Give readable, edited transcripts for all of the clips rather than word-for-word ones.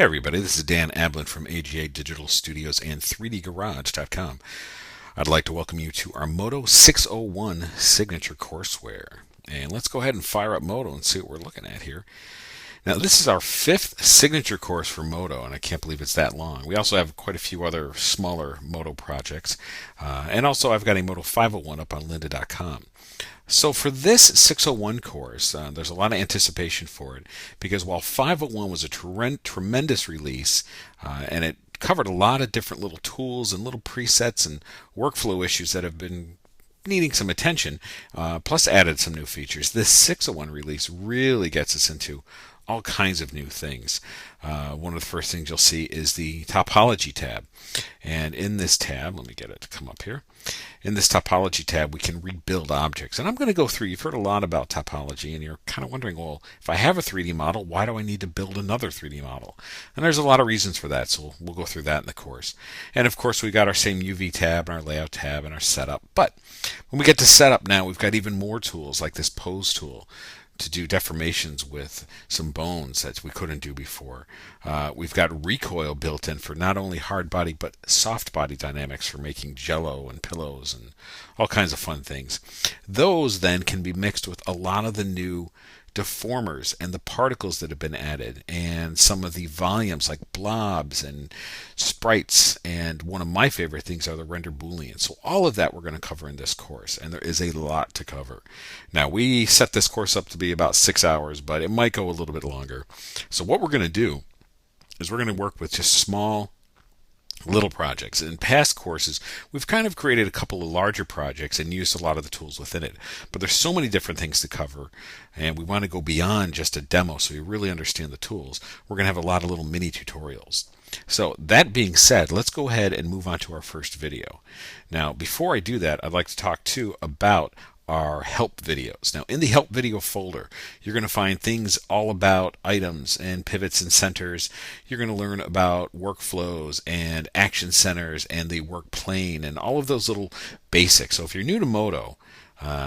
Hey everybody, this is Dan Ablin from AGA Digital Studios and 3dgarage.com. I'd like to welcome you to our Moto 601 signature courseware. And let's go ahead and fire up Moto and see what we're looking at here. Now, this is our fifth signature course for Moto, and I can't believe it's that long. We also have quite a few other smaller Moto projects. And also, I've got a Moto 501 up on lynda.com. So for this 601 course, there's a lot of anticipation for it because while 501 was a tremendous release and it covered a lot of different little tools and little presets and workflow issues that have been needing some attention, plus added some new features, this 601 release really gets us into all kinds of new things. One of the first things you'll see is the topology tab. And in this tab, let me get it to come up here. In this topology tab, we can rebuild objects. And I'm going to go through, you've heard a lot about topology, and you're kind of wondering, well, if I have a 3D model, why do I need to build another 3D model? And there's a lot of reasons for that, so we'll go through that in the course. And of course, we got our same UV tab and our layout tab and our setup. But when we get to setup now, we've got even more tools like this pose tool to do deformations with some bones that we couldn't do before. We've got recoil built in for not only hard body but soft body dynamics for making jello and pillows and all kinds of fun things. Those then can be mixed with a lot of the new deformers and the particles that have been added and some of the volumes like blobs and sprites, and one of my favorite things are the render booleans. So all of that we're going to cover in this course, and there is a lot to cover. Now we set this course up to be about 6 hours, but it might go a little bit longer. So what we're going to do is we're going to work with just small little projects. In past courses, we've kind of created a couple of larger projects and used a lot of the tools within it. But there's so many different things to cover, and we want to go beyond just a demo so you really understand the tools. We're going to have a lot of little mini tutorials. So that being said, let's go ahead and move on to our first video. Now, before I do that, I'd like to talk too about our help videos. Now, in the help video folder, you're going to find things all about items and pivots and centers. You're going to learn about workflows and action centers and the work plane and all of those little basics. So if you're new to Moto,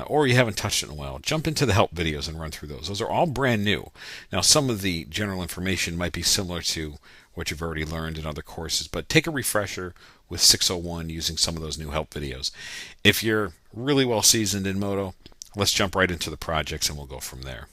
or you haven't touched it in a while, jump into the help videos and run through those. Those are all brand new. Now, some of the general information might be similar to what you've already learned in other courses, but take a refresher with 601 using some of those new help videos. If you're really well seasoned in Moto, let's jump right into the projects and we'll go from there.